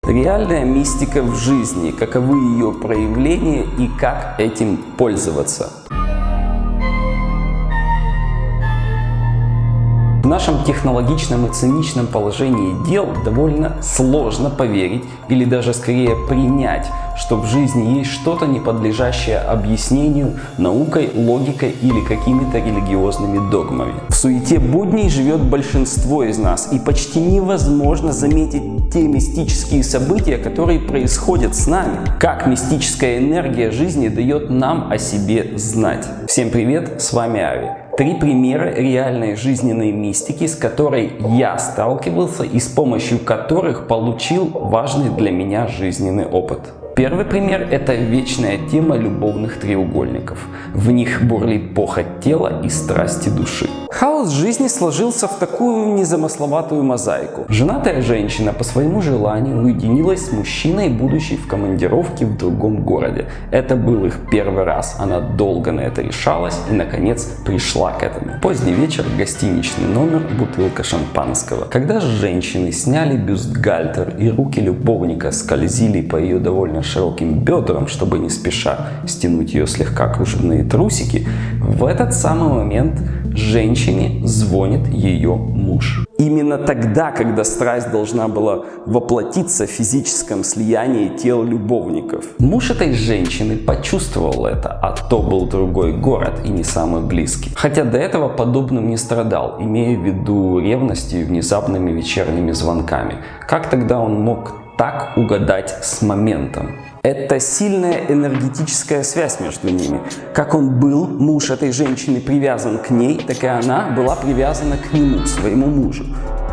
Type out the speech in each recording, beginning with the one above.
Реальная мистика в жизни, каковы ее проявления и как этим пользоваться. В нашем технологичном и циничном положении дел довольно сложно поверить или даже скорее принять, что в жизни есть что-то, не подлежащее объяснению наукой, логикой или какими-то религиозными догмами. В суете будней живет большинство из нас, и почти невозможно заметить те мистические события, которые происходят с нами. Как мистическая энергия жизни дает нам о себе знать. Всем привет, с вами Ави. 3 примера реальной жизненной мистики, с которой я сталкивался и с помощью которых получил важный для меня жизненный опыт. Первый пример – это вечная тема любовных треугольников. В них бурлит похоть тела и страсти души. Хаос жизни сложился в такую незамысловатую мозаику. Женатая женщина по своему желанию уединилась с мужчиной, будучи в командировке в другом городе. Это был их первый раз. Она долго на это решалась и, наконец, пришла к этому. Поздний вечер, гостиничный номер, бутылка шампанского. Когда женщины сняли бюстгальтер и руки любовника скользили по ее довольно широким бедрам, чтобы не спеша стянуть ее слегка кружевные трусики, в этот самый момент женщине звонит ее муж. Именно тогда, когда страсть должна была воплотиться в физическом слиянии тел любовников. Муж этой женщины почувствовал это, а то был другой город и не самый близкий. Хотя до этого подобным не страдал, имея в виду ревностью и внезапными вечерними звонками. Как тогда он мог так угадать с моментом? Это сильная энергетическая связь между ними. Как он был, муж этой женщины, привязан к ней, так и она была привязана к нему, своему мужу.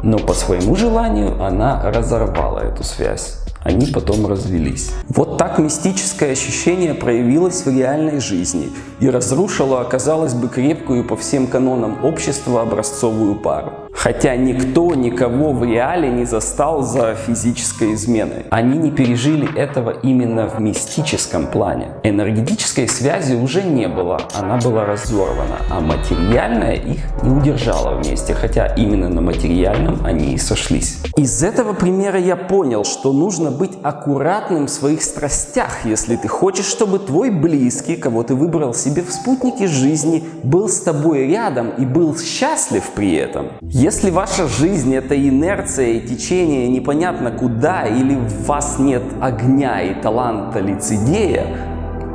Но по своему желанию она разорвала эту связь. Они потом развелись. Вот так мистическое ощущение проявилось в реальной жизни и разрушило, казалось бы, крепкую по всем канонам общества образцовую пару. Хотя никто никого в реале не застал за физической изменой. Они не пережили этого именно в мистическом плане. Энергетической связи уже не было, она была разорвана, а материальная их не удержала вместе, хотя именно на материальном они и сошлись. Из этого примера я понял, что нужно быть аккуратным в своих страстях, если ты хочешь, чтобы твой близкий, кого ты выбрал себе в спутнике жизни, был с тобой рядом и был счастлив при этом. Если ваша жизнь – это инерция и течение непонятно куда, или в вас нет огня и таланта лицедея,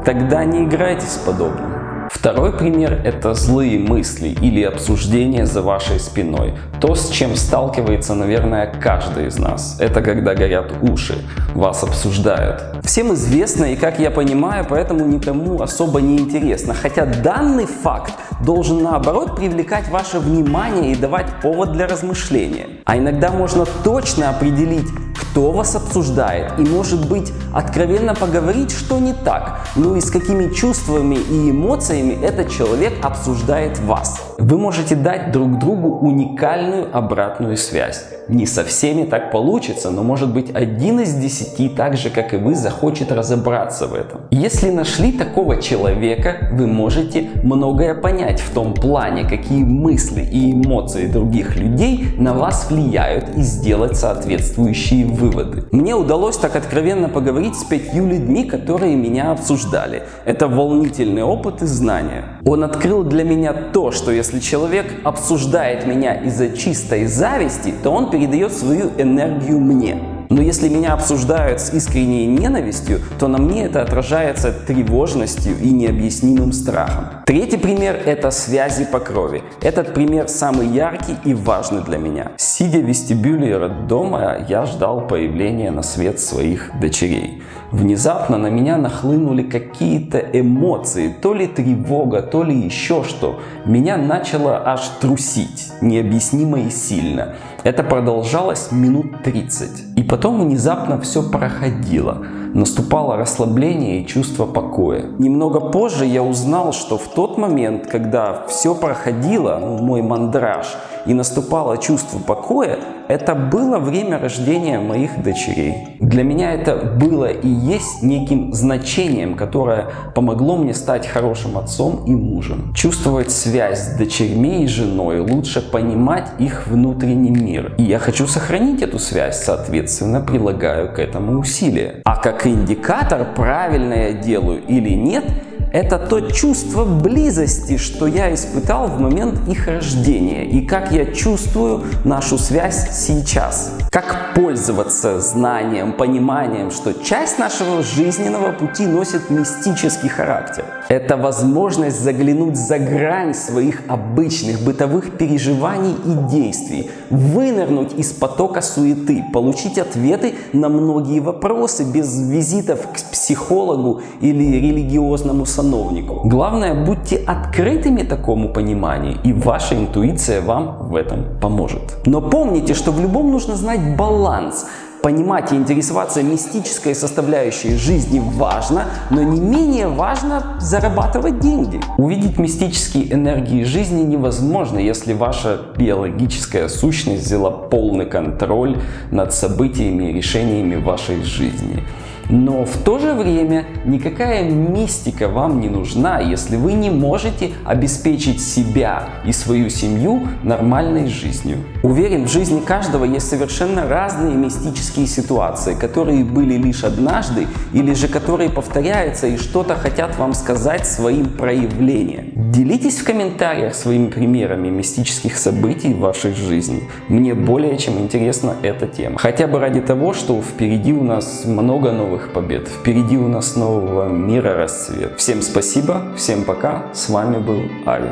тогда не играйте с подобным. Второй пример – это злые мысли или обсуждения за вашей спиной. То, с чем сталкивается, наверное, каждый из нас. Это когда горят уши, вас обсуждают. Всем известно и, как я понимаю, поэтому никому особо не интересно. Хотя данный факт должен, наоборот, привлекать ваше внимание и давать повод для размышления. А иногда можно точно определить, кто вас обсуждает, и, может быть, откровенно поговорить, что не так, ну и с какими чувствами и эмоциями этот человек обсуждает вас. Вы можете дать друг другу уникальную обратную связь. Не со всеми так получится, но может быть 1 из 10, так же как и вы, захочет разобраться в этом. Если нашли такого человека, вы можете многое понять в том плане, какие мысли и эмоции других людей на вас влияют, и сделать соответствующие выводы. Мне удалось так откровенно поговорить с 5 людьми, которые меня обсуждали. Это волнительный опыт и знания. Он открыл для меня то, что если человек обсуждает меня из-за чистой зависти, то он передает свою энергию мне. Но если меня обсуждают с искренней ненавистью, то на мне это отражается тревожностью и необъяснимым страхом. Третий пример – это связи по крови. Этот пример самый яркий и важный для меня. Сидя в вестибюле роддома, я ждал появления на свет своих дочерей. Внезапно на меня нахлынули какие-то эмоции, то ли тревога, то ли еще что. Меня начало аж трусить, необъяснимо и сильно. Это продолжалось минут 30. И потом внезапно все проходило. Наступало расслабление и чувство покоя. Немного позже я узнал, что в тот момент, когда все проходило, мой мандраж, и наступало чувство покоя, это было время рождения моих дочерей. Для меня это было и есть неким значением, которое помогло мне стать хорошим отцом и мужем. Чувствовать связь с дочерьми и женой, лучше понимать их внутренний мир. мир. И я хочу сохранить эту связь, соответственно, прилагаю к этому усилия. А как индикатор, правильно я делаю или нет, это то чувство близости, что я испытал в момент их рождения, и как я чувствую нашу связь сейчас. Как пользоваться знанием, пониманием, что часть нашего жизненного пути носит мистический характер. Это возможность заглянуть за грань своих обычных бытовых переживаний и действий, вынырнуть из потока суеты, получить ответы на многие вопросы без визитов к психологу или религиозному сановнику. Главное, будьте открытыми такому пониманию, и ваша интуиция вам в этом поможет. Но помните, что в любом нужно знать баланс. Понимать и интересоваться мистической составляющей жизни важно, но не менее важно зарабатывать деньги. Увидеть мистические энергии жизни невозможно, если ваша биологическая сущность взяла полный контроль над событиями и решениями вашей жизни. Но в то же время никакая мистика вам не нужна, если вы не можете обеспечить себя и свою семью нормальной жизнью. Уверен, в жизни каждого есть совершенно разные мистические ситуации, которые были лишь однажды или же которые повторяются и что-то хотят вам сказать своим проявлением. Делитесь в комментариях своими примерами мистических событий в вашей жизни. Мне более чем интересна эта тема. Хотя бы ради того, что впереди у нас много новых побед. Впереди у нас нового мира расцвет. Всем спасибо, всем пока. С вами был Ари.